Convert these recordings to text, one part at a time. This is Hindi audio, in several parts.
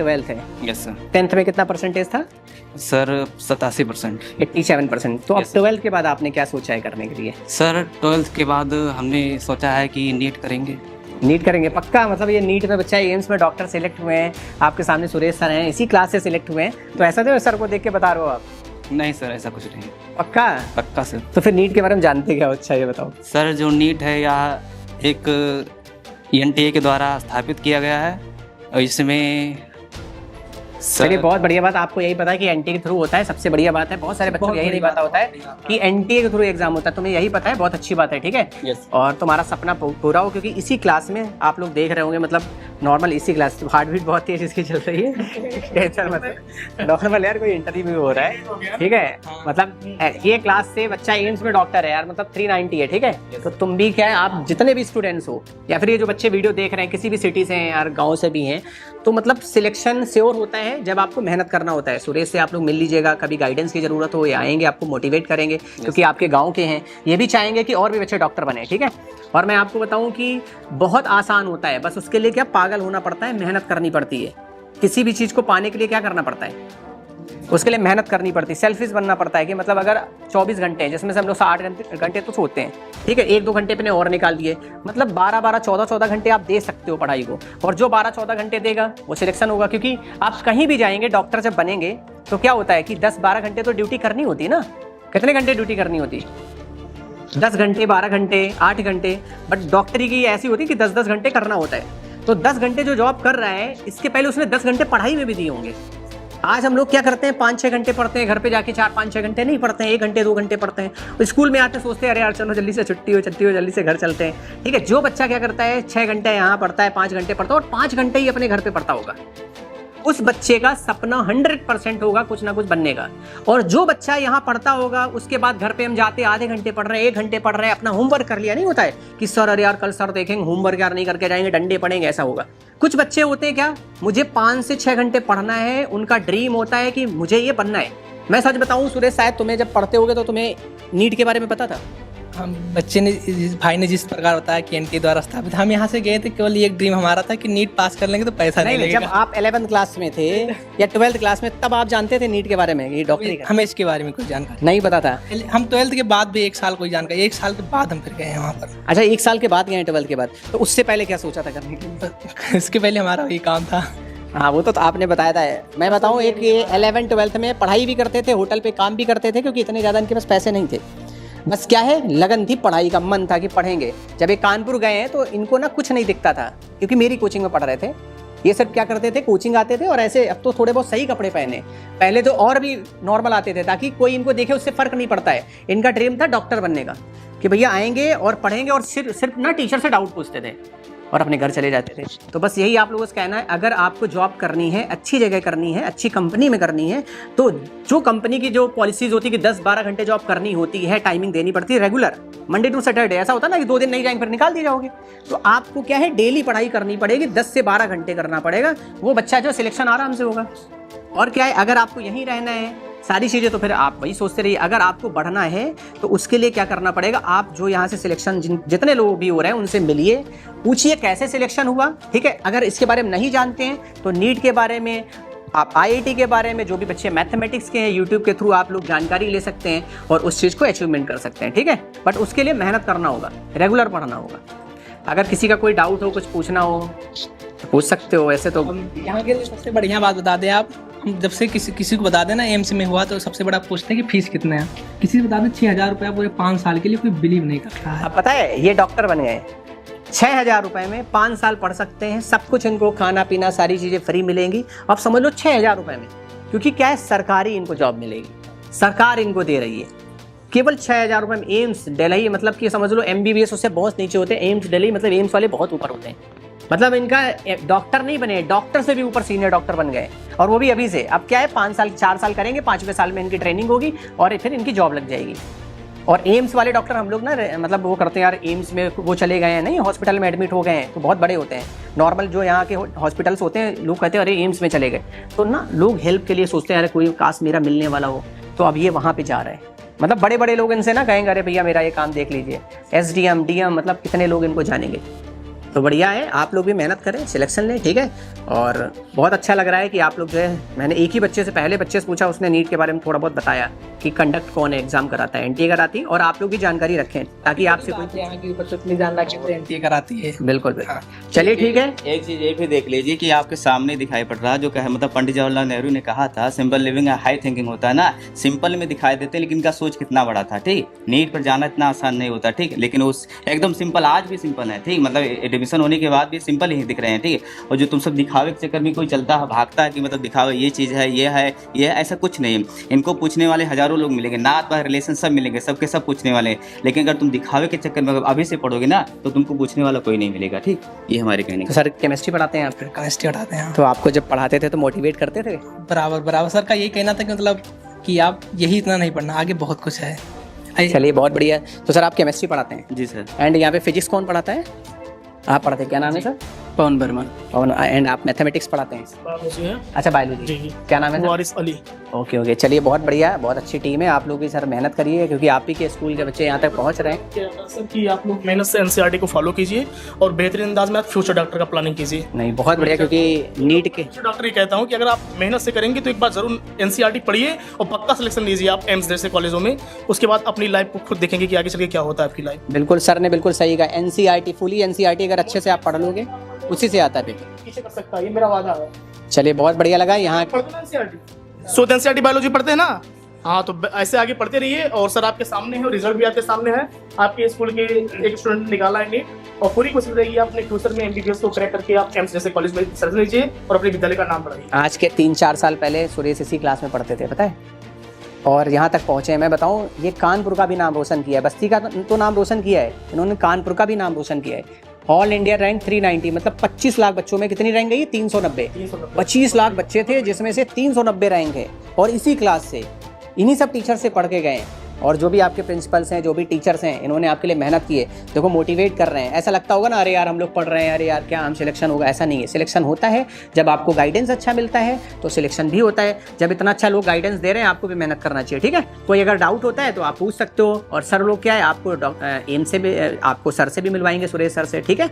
12th है। Yes sir. 10th में कितना परसेंटेज था? सर 87%। 87%। तो अब Yes, sir. 12th के बाद आपने क्या सोचा है करने के लिए? सर 12th के बाद हमने सोचा है कि नीट करेंगे। नीट करेंगे पक्का? मतलब ये नीट में बच्चा एम्स में डॉक्टर सेलेक्ट हुए हैं, आपके सामने सुरेश सर हैं, इसी क्लास से सिलेक्ट हुए हैं, तो ऐसा तो सर को देख के बता रहे हो आप? नहीं सर, ऐसा कुछ नहीं। पक्का? पक्का सर। तो फिर नीट के बारे में जानते क्या हो? अच्छा ये बताओ। सर जो नीट है यह एक NTA के द्वारा स्थापित किया गया है और इसमें चलिए बहुत बढ़िया बात, आपको यही पता है कि एनटीए के थ्रू होता है, सबसे बढ़िया बात है। बहुत सारे बच्चों को यही नहीं पता होता है कि एनटीए के थ्रू एग्जाम होता है, तुम्हें यही पता है, बहुत अच्छी बात है। ठीक है Yes. और तुम्हारा सपना पूरा हो, क्योंकि इसी क्लास में आप लोग देख रहे होंगे, मतलब नॉर्मल इसी क्लास, हार्ट बीट बहुत तेज इसकी चल रही है, टेंशन मत, नॉर्मल यार कोई इंटरव्यू हो रहा है। ठीक है मतलब ये क्लास से बच्चा एम्स में डॉक्टर है यार, मतलब 390 है। ठीक है तो तुम भी क्या है, आप जितने भी स्टूडेंट्स हो या फिर ये जो बच्चे वीडियो देख रहे हैं किसी भी सिटी से हैं यार, गाँव से भी हैं, तो मतलब सिलेक्शन श्योर होता है जब आपको मेहनत करना होता है। सुरेश से आप लोग मिल लीजिएगा, कभी गाइडेंस की जरूरत हो ये आएंगे, आपको मोटिवेट करेंगे, क्योंकि आपके गांव के हैं, ये भी चाहेंगे कि और भी बच्चे डॉक्टर बने। ठीक है और मैं आपको बताऊं कि बहुत आसान होता है, बस उसके लिए क्या पागल होना पड़ता है, मेहनत करनी पड़ती है। किसी भी चीज़ को पाने के लिए क्या करना पड़ता है, उसके लिए मेहनत करनी पड़ती है, सेल्फिश बनना पड़ता है। कि मतलब अगर 24 घंटे हैं जिसमें से हम लोग 8 घंटे तो सोते हैं, ठीक है, 1-2 घंटे अपने और निकाल दिए, मतलब 12-12, 14-14 घंटे आप दे सकते हो पढ़ाई को, और जो 12-14 घंटे देगा वो सिलेक्शन होगा। क्योंकि आप कहीं भी जाएंगे, डॉक्टर जब बनेंगे तो क्या होता है कि 10-12 घंटे तो ड्यूटी करनी होती है ना। कितने घंटे ड्यूटी करनी होती है? 10 घंटे, 12 घंटे, 8 घंटे, बट डॉक्टरी की ऐसी होती है कि 10-10 घंटे करना होता है। तो 10 घंटे जो जॉब कर रहा है, इसके पहले उसने 10 घंटे पढ़ाई में भी दिए होंगे। आज हम लोग क्या करते हैं, 5-6 घंटे पढ़ते हैं, घर पे जाके 4-5-6 घंटे नहीं पढ़ते हैं, 1 घंटे 2 घंटे पढ़ते हैं। स्कूल में आते सोचते हैं अरे यार चलो जल्दी से छुट्टी हो जल्दी से घर चलते हैं। ठीक है, जो बच्चा क्या करता है 6 घंटे यहाँ पढ़ता है, 5 घंटे पढ़ता है, और 5 घंटे ही अपने घर पे पढ़ता होगा, उस बच्चे का सपना 100% होगा कुछ ना कुछ बनने का। और जो बच्चा यहाँ पढ़ता होगा, उसके बाद घर पे हम जाते आधे घंटे पढ़ रहे हैं, 1 घंटे पढ़ रहे हैं, अपना होमवर्क कर लिया, नहीं होता है कि सर अरे यार कल सर देखेंगे, होमवर्क यार नहीं करके जाएंगे, डंडे पड़ेंगे, ऐसा होगा। कुछ बच्चे होते हैं क्या, मुझे 5 से 6 घंटे पढ़ना है, उनका ड्रीम होता है कि मुझे ये बनना है। मैं सच बताऊं सुरेश, शायद तुम्हें जब पढ़ते होगे तो तुम्हें नीट के बारे में पता था? हम बच्चे ने, भाई ने जिस प्रकार बताया कि एनटीए द्वारा स्थापित, हम यहाँ से गए थे, केवल एक ड्रीम हमारा था कि नीट पास कर लेंगे तो पैसा नहीं लगेगा। जब आप 11th क्लास में थे या 12th क्लास में, तब आप जानते थे नीट के बारे में, ये डॉक्टरी का? हमें इसके बारे में कुछ जानकारी नहीं पता था। हम 12th के बाद भी 1 साल कोई जानकारी, 1 साल के बाद हम फिर गए हैं वहाँ पर। अच्छा 1 साल के बाद गए 12th के बाद, तो उससे पहले क्या सोचा था करने के लिए? इसके पहले हमारा वही काम था। हाँ वो तो आपने बताया था। मैं बताऊँ, एक ये 11th-12th में पढ़ाई भी करते थे, होटल पे काम भी करते थे, क्योंकि इतने ज़्यादा इनके पास पैसे नहीं थे। बस क्या है, लगन थी, पढ़ाई का मन था कि पढ़ेंगे। जब ये कानपुर गए हैं तो इनको ना कुछ नहीं दिखता था, क्योंकि मेरी कोचिंग में पढ़ रहे थे। ये सब क्या करते थे, कोचिंग आते थे और ऐसे, अब तो थोड़े बहुत सही कपड़े पहने, पहले तो और भी नॉर्मल आते थे, ताकि कोई इनको देखे उससे फर्क नहीं पड़ता है। इनका ड्रीम था डॉक्टर बनने का, कि भैया आएंगे और पढ़ेंगे, और सिर्फ ना टीचर से डाउट पूछते थे और अपने घर चले जाते थे। तो बस यही आप लोगों से कहना है, अगर आपको जॉब करनी है, अच्छी जगह करनी है, अच्छी कंपनी में करनी है, तो जो कंपनी की जो पॉलिसीज होती है कि 10-12 घंटे जॉब करनी होती है, टाइमिंग देनी पड़ती है रेगुलर, मंडे टू सैटरडे। ऐसा होता है ना कि 2 दिन नहीं जाएंगे फिर निकाल दिए जाओगे। तो आपको क्या है, डेली पढ़ाई करनी पड़ेगी, 10 से 12 घंटे करना पड़ेगा, वो बच्चा जो सिलेक्शन आराम से होगा। और क्या है, अगर आपको यहीं रहना है सारी चीज़ें, तो फिर आप वही सोचते रहिए। अगर आपको बढ़ना है तो उसके लिए क्या करना पड़ेगा, आप जो यहाँ से सिलेक्शन जितने लोग भी हो रहे हैं उनसे मिलिए, पूछिए कैसे सिलेक्शन हुआ। ठीक है, अगर इसके बारे में नहीं जानते हैं तो नीट के बारे में, आप IIT के बारे में, जो भी बच्चे मैथमेटिक्स के हैं, यूट्यूब के थ्रू आप लोग जानकारी ले सकते हैं और उस चीज़ को अचीवमेंट कर सकते हैं। ठीक है, बट उसके लिए मेहनत करना होगा, रेगुलर पढ़ना होगा। अगर किसी का कोई डाउट हो, कुछ पूछना हो तो पूछ सकते हो। वैसे तो यहाँ के लिए सबसे बढ़िया बात बता दें आप, हम जब से किसी को बता देना एम्स में हुआ, तो सबसे बड़ा पूछते हैं कि फीस कितना है। किसी को बता दें 6,000 रुपया पूरे 5 साल के लिए, कोई बिलीव नहीं करता है। अब पता है, ये डॉक्टर बन गए, 6,000 रुपए में 5 साल पढ़ सकते हैं, सब कुछ इनको खाना पीना सारी चीज़ें फ्री मिलेंगी। अब समझ लो 6,000 रुपए में, क्योंकि क्या है, सरकारी इनको जॉब मिलेगी, सरकार इनको दे रही है। केवल 6,000 रुपए में एम्स दिल्ली, मतलब कि समझ लो MBBS उससे बहुत नीचे होते हैं, एम्स दिल्ली मतलब एम्स वाले बहुत ऊपर होते हैं। मतलब इनका डॉक्टर नहीं बने, डॉक्टर से भी ऊपर सीनियर डॉक्टर बन गए, और वो भी अभी से। अब क्या है, 4 साल करेंगे, 5वें साल में इनकी ट्रेनिंग होगी और फिर इनकी जॉब लग जाएगी। और एम्स वाले डॉक्टर हम लोग ना, मतलब वो करते हैं यार, एम्स में वो चले गए हैं, नहीं हॉस्पिटल में एडमिट हो गए हैं, तो बहुत बड़े होते हैं। नॉर्मल जो यहाँ के हॉस्पिटल्स होते हैं, लोग कहते हैं अरे एम्स में चले गए, तो ना लोग हेल्प के लिए सोचते हैं अरे कोई काश मेरा मिलने वाला हो, तो अब ये वहाँ पे जा रहे हैं। मतलब बड़े बड़े लोग इनसे ना कहेंगे अरे भैया मेरा ये काम देख लीजिए, SDM DM, मतलब कितने लोग इनको जानेंगे। तो बढ़िया है, आप लोग भी मेहनत करें, सिलेक्शन लें, ठीक है। और बहुत अच्छा लग रहा है कि आप लोग जो है, मैंने एक ही बच्चे से, पहले बच्चे से पूछा, उसने नीट के बारे में थोड़ा बहुत बताया कि कंडक्ट कौन है, एग्जाम कराता है, एनटीए कराती है। और आप लोग भी जानकारी रखें ताकि आपसे कोई यहाँ की बच्चों को नहीं जानना कि एनटीए कराती है। बिल्कुल बिल्कुल। चलिए ठीक है। एक चीज ये भी देख लीजिए कि आपके सामने दिखाई पड़ रहा है, जो कहे मतलब पंडित जवाहरलाल नेहरू ने कहा था, सिंपल लिविंग हाई थिंकिंग होता है ना। सिंपल में दिखाई देते हैं लेकिन इनका सोच कितना बड़ा था, ठीक। नीट पर जाना इतना आसान नहीं होता, ठीक, लेकिन उस एकदम सिंपल, आज भी सिंपल है, ठीक, मतलब एडमिशन होने के बाद भी सिंपल ही दिख रहे हैं, ठीक। और जो तुम सब दिखावे के चक्कर में कोई चलता है, भागता है कि मतलब दिखावे ये चीज़ है, ये है, ये है, ऐसा कुछ नहीं है। इनको पूछने वाले हजारों लोग मिलेंगे, नात पात रिलेशन सब मिलेंगे, सबके सब पूछने वाले। लेकिन अगर तुम दिखावे के चक्कर में अभी से पढ़ोगे ना तो तुमको पूछने वाला कोई नहीं मिलेगा, ठीक। ये हमारे कहने तो सर केमिस्ट्री पढ़ाते हैं आप? फिर केमिस्ट्री पढ़ाते हैं। तो आपको जब पढ़ाते थे तो मोटिवेट करते थे? बराबर बराबर। सर का यही कहना था कि मतलब कि आप यही इतना नहीं पढ़ना, आगे बहुत कुछ है। चलिए बहुत बढ़िया है। तो सर आप केमिस्ट्री पढ़ाते हैं? जी सर। एंड यहाँ पे फिजिक्स कौन पढ़ाता है? आप पढ़ाते हैं, क्या नाम है सर? पवन वर्मा। और एंड आप मैथमेटिक्स पढ़ाते हैं? बायोलॉजी है। अच्छा बायोलॉजी। जी जी। क्या नाम है सर? वारिस अली। ओके ओके, चलिए बहुत बढ़िया, बहुत अच्छी टीम है। आप लोग भी सर मेहनत करिए क्योंकि आप ही के स्कूल के बच्चे यहाँ तक पहुँच रहे हैं। क्या सर कि आप लोग मेहनत से एनसीईआरटी को फॉलो कीजिए और बेहतरीन अंदाज में आप फ्यूचर डॉक्टर का प्लानिंग कीजिए। नहीं बहुत बढ़िया, क्योंकि नीट के फ्यूचर डॉक्टर ही कहता हूँ कि अगर आप मेहनत से करेंगे तो एक बार जरूर एनसीईआरटी पढ़िए और पक्का सिलेक्शन लीजिए आप एम्स जैसे कॉलेजों में। उसके बाद अपनी लाइफ को खुद देखेंगे कि आगे चल के क्या होता है आपकी लाइफ। बिल्कुल सर ने बिल्कुल सही कहा। एनसीईआरटी, फुली एनसीईआरटी अगर अच्छे से आप पढ़ लोगे उसी से आता है पेपर। पीछे कर सकता है, ये मेरा वादा है। चलिए बहुत बढ़िया लगा। यहाँ पढ़ते हैं एनसीईआरटी, सो एनसीईआरटी बायोलॉजी पढ़ते हैं ना। हाँ तो ऐसे आगे पढ़ते रहिए और सर आपके सामने है, रिजल्ट भी आपके सामने है। आपके स्कूल के एक स्टूडेंट ने निकाला है नीट और पूरी कोशिश रहेगी अपने फ्यूचर में एमबीबीएस को क्रैक करके आप एम्स जैसे कॉलेज में सर्च लीजिए और अपने विद्यालय का नाम बढ़ाइए। आज के 3-4 साल पहले सुरेश इसी क्लास में पढ़ते थे, पता है, और यहाँ तक पहुँचे। मैं बताऊँ, ये कानपुर का भी नाम रोशन किया है, बस्ती का तो नाम रोशन किया है, इन्होंने कानपुर का भी नाम रोशन किया है। ऑल इंडिया रैंक 390, मतलब 25 लाख बच्चों में कितनी रैंक गई? 390। 25 लाख बच्चे थे जिसमें से 390 रैंक है, और इसी क्लास से, इन्हीं सब टीचर से पढ़ के गए। और जो भी आपके प्रिंसिपल्स हैं, जो भी टीचर्स हैं, इन्होंने आपके लिए मेहनत की है। देखो मोटिवेट कर रहे हैं। ऐसा लगता होगा ना, अरे यार हम लोग पढ़ रहे हैं, अरे यार क्या हम सिलेक्शन होगा, ऐसा नहीं है। सिलेक्शन होता है जब आपको गाइडेंस अच्छा मिलता है, तो सिलेक्शन भी होता है। जब इतना अच्छा लोग गाइडेंस दे रहे हैं, आपको भी मेहनत करना चाहिए, ठीक है। कोई अगर डाउट होता है तो आप पूछ सकते हो। और सर लोग क्या है, आपको एम से भी, आपको सर से भी मिलवाएंगे, सुरेश सर से, ठीक है।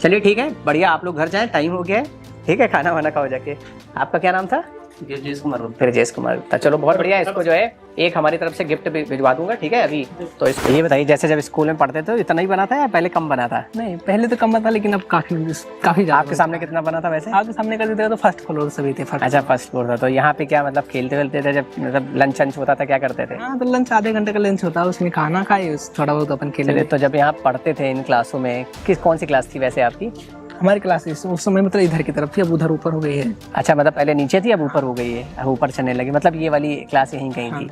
चलिए ठीक है, बढ़िया। आप लोग घर जाएं, टाइम हो गया है, ठीक है, खाना वाना खाओ जाके। आपका क्या नाम था? ब्रजेश कुमार। ब्रजेश कुमार गुप्ता। चलो बहुत बढ़िया। इसको जो है एक हमारी तरफ से गिफ्ट भिजवा दूंगा, ठीक है। अभी तो इसको ये बताइए, जैसे जब स्कूल में पढ़ते थे इतना ही बना था या पहले कम बना था? नहीं, पहले तो कम था लेकिन अब काफी आपके सामने कितना बना था वैसे? आपके सामने कर देते तो फर्स्ट फ्लोर सभी थे। अच्छा फर्स्ट फ्लोर था। तो यहाँ पे क्या मतलब खेलते वेलते थे? जब मतलब लंच वंच होता था क्या करते थे? हाँ तो लंच आधे घंटे का लंच होता है, उसमें खाना खाए, थोड़ा बहुत अपन खेले। तो जब यहाँ पढ़ते थे इन क्लासों में, कौन सी क्लास थी वैसे आपकी? हमारी क्लास उस समय मतलब इधर की तरफ थी, अब उधर ऊपर हो गई है। अच्छा, मतलब पहले नीचे थी अब ऊपर हो गई है, अब ऊपर चलने लगी। मतलब ये वाली क्लास यहीं कहीं थी।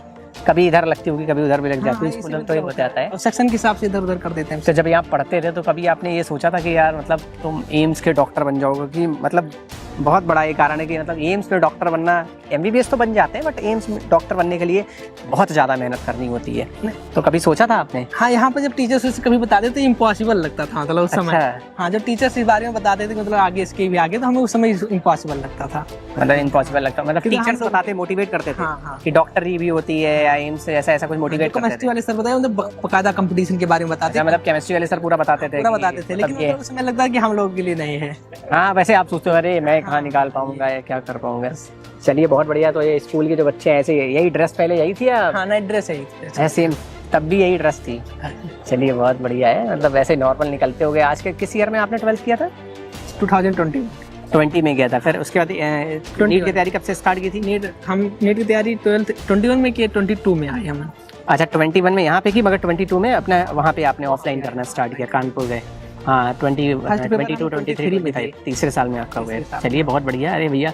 कभी इधर लगती होगी, कभी उधर भी लग जाती है। स्कूल तो ये हो जाता है, सेक्शन के हिसाब से इधर उधर कर देते हैं। तो जब यहाँ पढ़ते थे तो कभी आपने ये सोचा था कि यार मतलब तुम एम्स के डॉक्टर बन जाओगे? कि मतलब बहुत बड़ा ये कारण है कि मतलब एम्स में डॉक्टर बनना, एमबीबीएस तो बन जाते हैं बट एम्स में डॉक्टर बनने के लिए बहुत ज़्यादा मेहनत करनी होती है। तो कभी सोचा था आपने? हाँ, यहाँ पर जब टीचर्स से कभी बताते तो इम्पॉसिबल लगता था, मतलब उस समय। हाँ, जब टीचर्स इस बारे में बताते थे मतलब आगे इसके भी आगे, तो हमें उस समय इम्पॉसिबल लगता था। मतलब इम्पॉसिबल लगता, मतलब टीचर्स बताते, मोटिवेट करते थे कि डॉक्टरी भी होती है या एम्स ऐसा ऐसा कुछ मोटिवेट करते थे। केमिस्ट्री वाले सर बताए, मतलब बकायदा कंपटीशन के बारे में बताते, मतलब केमिस्ट्री वाले सर पूरा बताते थे, लेकिन उसमें लगता है कि हम लोग के लिए नहीं है। हाँ, वैसे आप सोचते हो अरे मैं कहाँ निकाल पाऊंगा या क्या कर पाऊंगा। चलिए बहुत बढ़िया। तो ये स्कूल के जो बच्चे हैं, ऐसे यही ड्रेस पहले यही थी या? हाँ, नाइट ड्रेस है ऐसे, तब भी यही ड्रेस थी? चलिए बहुत बढ़िया है, मतलब वैसे नॉर्मल निकलते हो गए। आज के किस ईयर में आपने 12th किया था? 2020 में गया था। फिर उसके बाद नीट की तैयारी कब से स्टार्ट की थी? हम नीट की तैयारी 21 में की, 22 में आए हम। अच्छा 21 में यहाँ पे की, मगर 22 में अपना वहाँ पे आपने ऑफलाइन करना स्टार्ट किया, कानपुर गए। हाँ 22-23 में था, तीसरे साल में आपका हुआ। चलिए बहुत बढ़िया। अरे भैया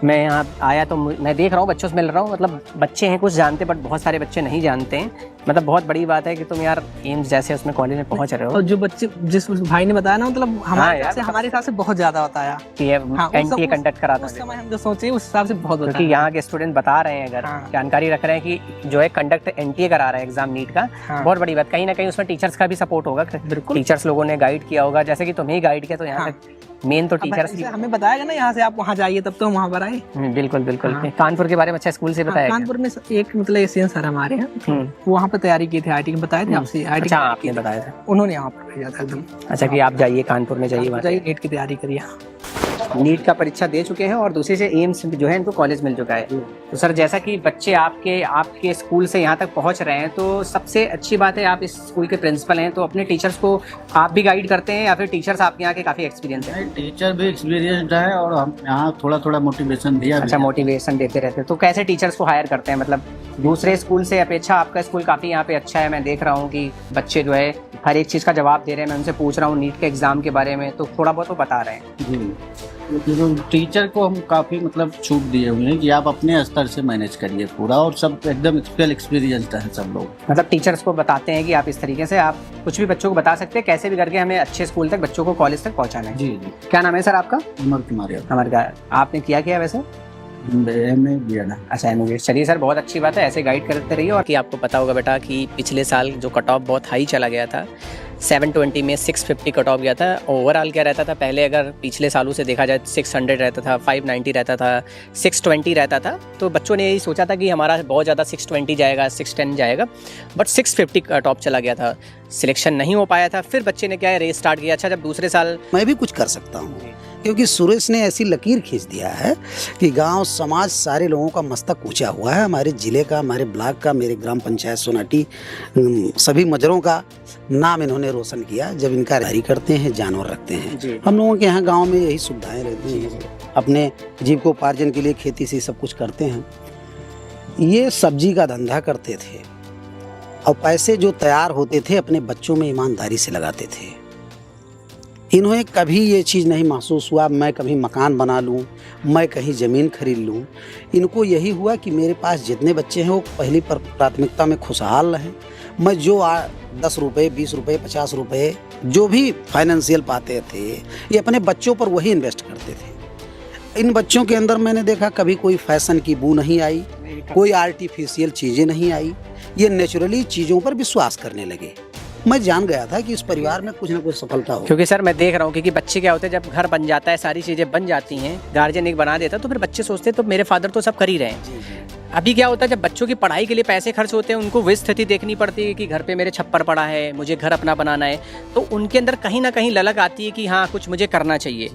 मैं यहाँ आया तो मैं देख रहा हूँ, बच्चों से मिल रहा हूँ, मतलब बच्चे हैं कुछ जानते बट बहुत सारे बच्चे नहीं जानते हैं। मतलब बहुत बड़ी बात है कि तुम यार एम्स जैसे उसमें कॉलेज में पहुंच रहे हो। और जो बच्चे, जिस भाई ने बताया ना, मतलब हमारे हिसाब से बहुत ज्यादा बताया कि ये एनटीए कंडक्ट कराता है। उस समय हम जो सोचे उस हिसाब से बहुत, क्योंकि यहाँ के स्टूडेंट बता रहे हैं, अगर जानकारी रख रहे हैं कि जो है कंडक्ट एनटीए करा रहा है एग्जाम नीट का, बहुत बड़ी बात। कहीं ना कहीं उसमें टीचर्स का भी सपोर्ट होगा, बिल्कुल टीचर्स लोगों ने गाइड किया होगा, जैसे कि तुम्हें गाइड किया। तो यहाँ तक मेन तो अब टीचर्स ऐसे हमें बताएगा ना यहाँ से आप वहाँ जाइए तब तो हम वहाँ पर आए। बिल्कुल बिल्कुल। हाँ। कानपुर के बारे में अच्छा स्कूल से बताया गया। कानपुर में एक मतलब एशियन सर हमारे हैं, वो वहाँ पर तैयारी की थी आईटी में, बताए थे आपसे आईटी। अच्छा आपने बताया था, उन्होंने यहाँ पर भेजा था एकदम। अच्छा कि आप जाइए कानपुर में जाइए, जाइए नीट की तैयारी करिए। नीट का परीक्षा दे चुके हैं और दूसरे से एम्स जो है इनको कॉलेज मिल चुका है। तो सर जैसा कि बच्चे आपके स्कूल से यहाँ तक पहुँच रहे हैं, तो सबसे अच्छी बात है आप इस स्कूल के प्रिंसिपल हैं, तो अपने टीचर्स को आप भी गाइड करते हैं या फिर टीचर्स आपके यहाँ के काफ़ी एक्सपीरियंस है? टीचर भी एक्सपीरियंस्ड है और हम यहाँ थोड़ा थोड़ा मोटिवेशन दिया। अच्छा मोटिवेशन देते रहते हैं। तो कैसे टीचर्स को हायर करते हैं, मतलब दूसरे स्कूल से अपेक्षा आपका स्कूल काफ़ी यहाँ पे अच्छा है। मैं देख रहा हूँ कि बच्चे जो है हर एक चीज़ का जवाब दे रहे हैं। मैं उनसे पूछ रहा हूँ नीट के एग्ज़ाम के बारे में, तो थोड़ा बहुत वो बता रहे हैं। जी, टीचर को हम काफ़ी मतलब छूट दिए हुए हैं कि आप अपने स्तर से मैनेज करिए पूरा, और सब एकदम वेल एक्सपीरियंस्ड है सब लोग। मतलब टीचर्स को बताते हैं कि आप इस तरीके से आप कुछ भी बच्चों को बता सकते हैं, कैसे भी करके हमें अच्छे स्कूल तक बच्चों को कॉलेज तक पहुँचाना है। जी जी। क्या नाम है सर आपका? उमर कुमार यादव। हमारे का आपने किया क्या वैसे? MA BEd। अच्छा MA। चलिए सर बहुत अच्छी बात है, ऐसे गाइड करते रहिए। और कि आपको पता होगा बेटा कि पिछले साल जो कट ऑफ बहुत हाई चला गया था, 720 में 650 कट ऑफ गया था। ओवरऑल क्या रहता था पहले, अगर पिछले सालों से देखा जाए 600 रहता था, 590 रहता था, 620 रहता था। तो बच्चों ने यही सोचा था कि हमारा बहुत ज़्यादा 620 जाएगा, 610 जाएगा, बट 650 कट ऑफ चला गया था। सिलेक्शन नहीं हो पाया था। फिर बच्चे ने क्या है रेस स्टार्ट किया। अच्छा जब दूसरे साल मैं भी कुछ कर सकता हूँ, क्योंकि सुरेश ने ऐसी लकीर खींच दिया है कि गांव समाज सारे लोगों का मस्तक ऊंचा हुआ है। हमारे ज़िले का, हमारे ब्लॉक का, मेरे ग्राम पंचायत सोनाटी, सभी मजरों का नाम इन्होंने रोशन किया जब इनका जारी करते हैं, जानवर रखते हैं। हम लोगों के यहाँ गांव में यही सुविधाएं रहती हैं, अपने जीविकोपार्जन के लिए खेती से सब कुछ करते हैं। ये सब्जी का धंधा करते थे और पैसे जो तैयार होते थे अपने बच्चों में ईमानदारी से लगाते थे। इन्हें कभी ये चीज़ नहीं महसूस हुआ मैं कभी मकान बना लूं, मैं कहीं ज़मीन खरीद लूं। इनको यही हुआ कि मेरे पास जितने बच्चे हैं वो पहली प्राथमिकता में खुशहाल रहें। मैं जो 10 रुपये, 20 रुपये, 50 रुपये जो भी फाइनेंशियल पाते थे, ये अपने बच्चों पर वही इन्वेस्ट करते थे। इन बच्चों के अंदर मैंने देखा कभी कोई फैशन की बू नहीं आई, कोई आर्टिफिशियल चीज़ें नहीं आई। ये नेचुरली चीज़ों पर विश्वास करने लगे। मैं जान गया था कि इस परिवार में कुछ ना कुछ सफलता हो। क्योंकि सर मैं देख रहा हूँ क्योंकि बच्चे क्या होते हैं, जब घर बन जाता है, सारी चीज़ें बन जाती हैं, गार्जियन एक बना देता है, तो फिर बच्चे सोचते हैं तो मेरे फादर तो सब कर ही रहे हैं। अभी क्या होता है, जब बच्चों की पढ़ाई के लिए पैसे खर्च होते हैं, उनको वही स्थिति देखनी पड़ती है कि घर पे मेरे छप्पर पड़ा है, मुझे घर अपना बनाना है, तो उनके अंदर कहीं ना कहीं ललक आती है कि हाँ कुछ मुझे करना चाहिए।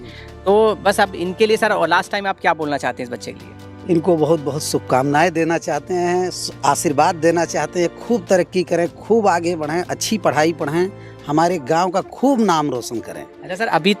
तो बस अब इनके लिए सर, और लास्ट टाइम आप क्या बोलना चाहते हैं इस बच्चे के लिए? इनको बहुत बहुत शुभकामनाएं देना चाहते हैं, आशीर्वाद देना चाहते हैं। खूब तरक्की करें, खूब आगे बढ़ें, अच्छी पढ़ाई पढ़ें, हमारे गांव का खूब नाम रोशन करें। अच्छा सर, अभी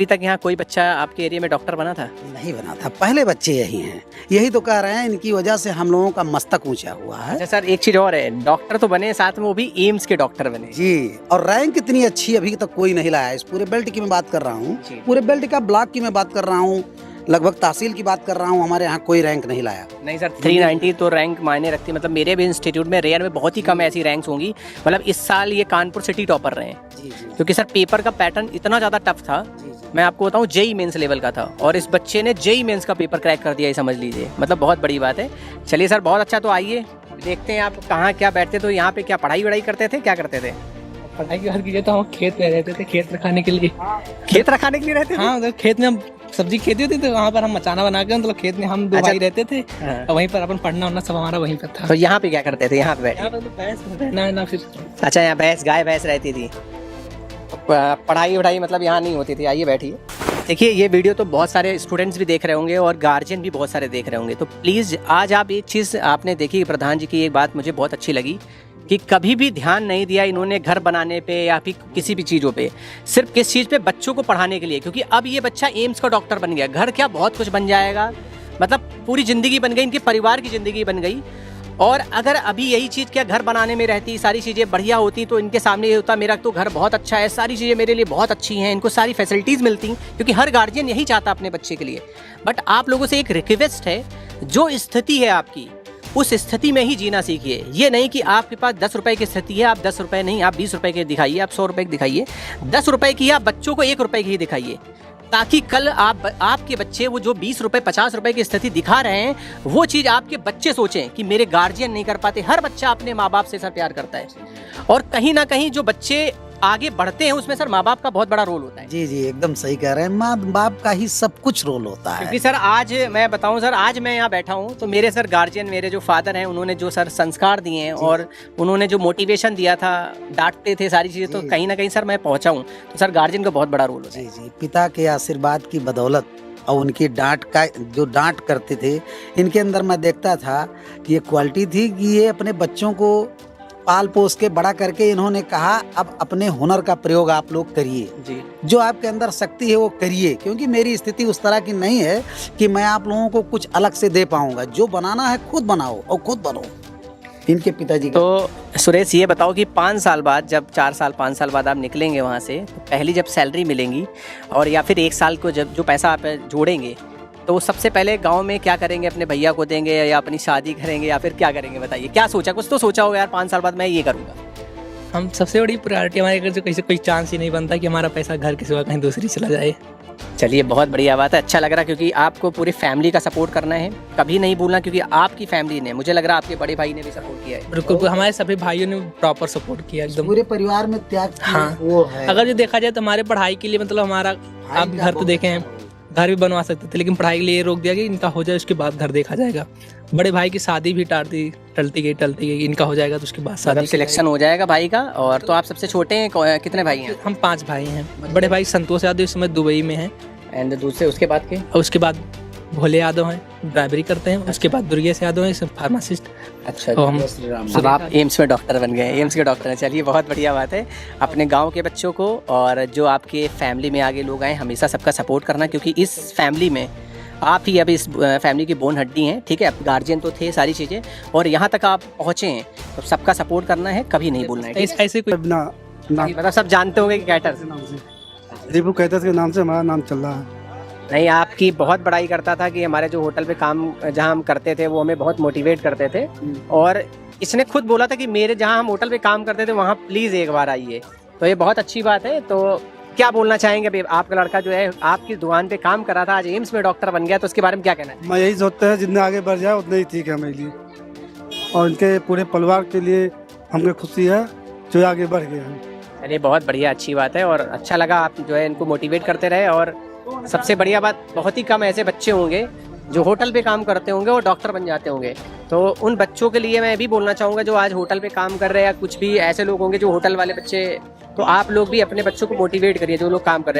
तक यहाँ कोई बच्चा आपके एरिया में डॉक्टर बना था? नहीं बना था, पहले बच्चे यही हैं। यही तो कह रहे हैं, इनकी वजह से हम लोगों का मस्तक ऊंचा हुआ है। अच्छा सर, एक चीज और है, डॉक्टर तो बने, साथ में वो भी एम्स के डॉक्टर बने जी। और रैंक इतनी अच्छी अभी तक कोई नहीं लाया। इस पूरे बेल्ट की मैं बात कर रहा हूँ, पूरे बेल्ट का, ब्लॉक की मैं बात कर रहा हूँ, लगभग तहसील की बात कर रहा हूँ, हमारे यहाँ कोई रैंक नहीं लाया। नहीं सर, 390 तो रैंक मायने रखती है। मतलब मेरे भी इंस्टीट्यूट में रेयर में बहुत ही कम ऐसी रैंक्स होंगी। मतलब इस साल ये कानपुर सिटी टॉपर रहे हैं, क्योंकि सर पेपर का पैटर्न इतना ज़्यादा टफ था। मैं आपको बताऊं, जेई मेंस लेवल का था, और इस बच्चे ने जेई मेंस का पेपर क्रैक कर दिया, ये समझ लीजिए। मतलब बहुत बड़ी बात है। चलिए सर, बहुत अच्छा। तो आइए देखते हैं आप कहाँ क्या बैठते। तो यहाँ पे क्या पढ़ाई वढ़ाई करते थे, क्या करते थे? पढ़ाई की बात कीजिए तो हम खेत में रहते थे, खेत रखाने के लिए। खेत रखाने के लिए रहते थे? हाँ, मतलब खेत में हम सब्जी खेती होती थी, तो वहाँ पर हम मचाना बना के, मतलब खेत में हम दो भाई रहते थे, और वहीं पर अपन पढ़ना वरना सब हमारा वहीं पर था। तो यहाँ पे क्या करते थे? यहाँ पे बैठे? यहाँ पर तो भैंस रहना है ना फिर। अच्छा, यहाँ भैंस, गाय भैंस रहती थी। पढ़ाई वढ़ाई मतलब यहाँ नहीं होती थी। आइए बैठिए। देखिए, ये वीडियो तो बहुत सारे स्टूडेंट्स भी देख रहे होंगे और गार्जियन भी बहुत सारे देख रहे होंगे। तो प्लीज़ आज आप एक चीज़ आपने देखी, प्रधान जी की एक बात मुझे बहुत अच्छी लगी कि कभी भी ध्यान नहीं दिया इन्होंने घर बनाने पे या फिर किसी भी चीज़ों पे, सिर्फ किस चीज़ पे, बच्चों को पढ़ाने के लिए। क्योंकि अब ये बच्चा एम्स का डॉक्टर बन गया, घर क्या बहुत कुछ बन जाएगा, मतलब पूरी ज़िंदगी बन गई, इनके परिवार की ज़िंदगी बन गई। और अगर अभी यही चीज़ क्या घर बनाने में रहती, सारी चीज़ें बढ़िया होती, तो इनके सामने ये होता मेरा तो घर बहुत अच्छा है, सारी चीज़ें मेरे लिए बहुत अच्छी हैं, इनको सारी फैसिलिटीज़ मिलती, क्योंकि हर गार्जियन यही चाहता अपने बच्चे के लिए। बट आप लोगों से एक रिक्वेस्ट है, जो स्थिति है आपकी, उस स्थिति में ही जीना सीखिए। ये नहीं कि आपके पास 10 रुपए की स्थिति है, आप 10 रुपए नहीं, आप 20 रुपए के दिखाइए, आप 100 रुपए की दिखाइए, 10 रुपए की आप बच्चों को 1 रुपए की ही दिखाइए, ताकि कल आपके बच्चे वो जो 20 रुपए 50 रुपए की स्थिति दिखा रहे हैं, वो चीज़ आपके बच्चे सोचें कि मेरे गार्जियन नहीं कर पाते। हर बच्चा अपने माँ बाप से सर प्यार करता है, और कहीं ना कहीं जो बच्चे आगे बढ़ते हैं उसमें सर माँ बाप का बहुत बड़ा रोल होता है। जी जी एकदम सही कह रहे हैं, माँ बाप का ही सब कुछ रोल होता है। क्योंकि सर आज मैं बताऊं सर, आज मैं यहाँ बैठा हूँ तो मेरे सर गार्जियन, मेरे जो फादर हैं, उन्होंने जो सर संस्कार दिए हैं और उन्होंने जो मोटिवेशन दिया था, डांटते थे सारी चीज़ें, तो कहीं ना कहीं सर मैं पहुँचा हूँ। तो सर गार्जियन का बहुत बड़ा रोल होता है। जी जी, पिता के आशीर्वाद की बदौलत और उनकी डांट का जो डांट करते थे, इनके अंदर मैं देखता था कि ये क्वालिटी थी कि ये अपने बच्चों को पाल पोस के बड़ा करके इन्होंने कहा अब अपने हुनर का प्रयोग आप लोग करिए, जी जो आपके अंदर शक्ति है वो करिए, क्योंकि मेरी स्थिति उस तरह की नहीं है कि मैं आप लोगों को कुछ अलग से दे पाऊंगा। जो बनाना है खुद बनाओ और खुद बनो। इनके पिताजी का तो सुरेश ये बताओ कि 5 साल बाद, जब 4 साल 5 साल बाद आप निकलेंगे वहाँ से, तो पहली जब सैलरी मिलेंगी और या फिर 1 साल को जब जो पैसा आप जोड़ेंगे, तो सबसे पहले गांव में क्या करेंगे? अपने भैया को देंगे या अपनी शादी करेंगे या फिर क्या करेंगे? बताइए, क्या सोचा? कुछ तो सोचा होगा यार 5 साल बाद मैं ये करूँगा। हम सबसे बड़ी प्रायोरिटी हमारे घर से कहीं से कोई चांस ही नहीं बनता कि हमारा पैसा घर के सिवा कहीं दूसरी चला जाए। चलिए बहुत बढ़िया बात है, अच्छा लग रहा, क्योंकि आपको पूरी फैमिली का सपोर्ट करना है, कभी नहीं भूलना, क्योंकि आपकी फैमिली ने, मुझे लग रहा है आपके बड़े भाई ने भी सपोर्ट किया है। बिल्कुल, हमारे सभी भाइयों ने प्रॉपर सपोर्ट किया एकदम। पूरे परिवार में त्याग की हाँ। वो है। अगर जो देखा जाए तो हमारे पढ़ाई के लिए मतलब हमारा, आप घर तो देखे हैं, घर भी बनवा सकते थे, लेकिन पढ़ाई के लिए रोक दिया कि इनका हो जाए उसके बाद घर देखा जाएगा। बड़े भाई की शादी भी टलती गई, इनका हो जाएगा तो उसके बाद शादी सिलेक्शन हो जाएगा भाई का। और तो आप सबसे छोटे हैं, कितने भाई हैं? हम 5 भाई हैं। बड़े भाई संतोष यादव इस समय दुबई में हैं, एंड दूसरे उसके बाद के? और उसके बाद भोले यादव हैं, ड्राइवरी करते हैं। उसके बाद दुर्गेश यादव हैं, फार्मासिस्ट। अच्छा, तो हम अब आप एम्स में डॉक्टर बन गए, एम्स के डॉक्टर हैं। चलिए बहुत बढ़िया बात है। अपने गांव के बच्चों को और जो आपके फैमिली में आगे लोग आए, हमेशा सबका सपोर्ट करना, क्योंकि इस फैमिली में आप ही अभी इस फैमिली की बोन हड्डी हैं, ठीक है। अब गार्जियन तो थे, सारी चीज़ें, और यहाँ तक आप पहुँचे हैं, तो सबका सपोर्ट करना है, कभी नहीं भूलना है। ऐसे कोई मतलब सब जानते होंगे कि कैटर दीपू कैटर्स के नाम से हमारा नाम चल रहा है। नहीं, आपकी बहुत बड़ाई करता था कि हमारे जो होटल पे काम जहाँ हम करते थे वो हमें बहुत मोटिवेट करते थे, और इसने खुद बोला था कि मेरे जहाँ हम होटल पे काम करते थे वहाँ प्लीज़ एक बार आइए। तो ये बहुत अच्छी बात है। तो क्या बोलना चाहेंगे अभी? आपका लड़का जो है आपकी दुकान पे काम कर रहा था, आज एम्स में डॉक्टर बन गया, तो उसके बारे में क्या कहना है? मैं यही सोचता है जितने आगे बढ़ जाए उतना ही ठीक है मेरे लिए, और इनके पूरे परिवार के लिए हमको खुशी है जो आगे बढ़ गए हैं। चलिए बहुत बढ़िया, अच्छी बात है, और अच्छा लगा आप जो है इनको मोटिवेट करते रहे। और सबसे बढ़िया बात, बहुत ही कम ऐसे बच्चे होंगे जो होटल पे काम करते होंगे और डॉक्टर बन जाते होंगे। तो उन बच्चों के लिए मैं भी बोलना चाहूँगा जो आज होटल पे काम कर रहे हैं, या कुछ भी ऐसे लोग होंगे जो होटल वाले बच्चे, तो आप लोग भी अपने बच्चों को मोटिवेट करिए जो लोग काम कर रहे हैं।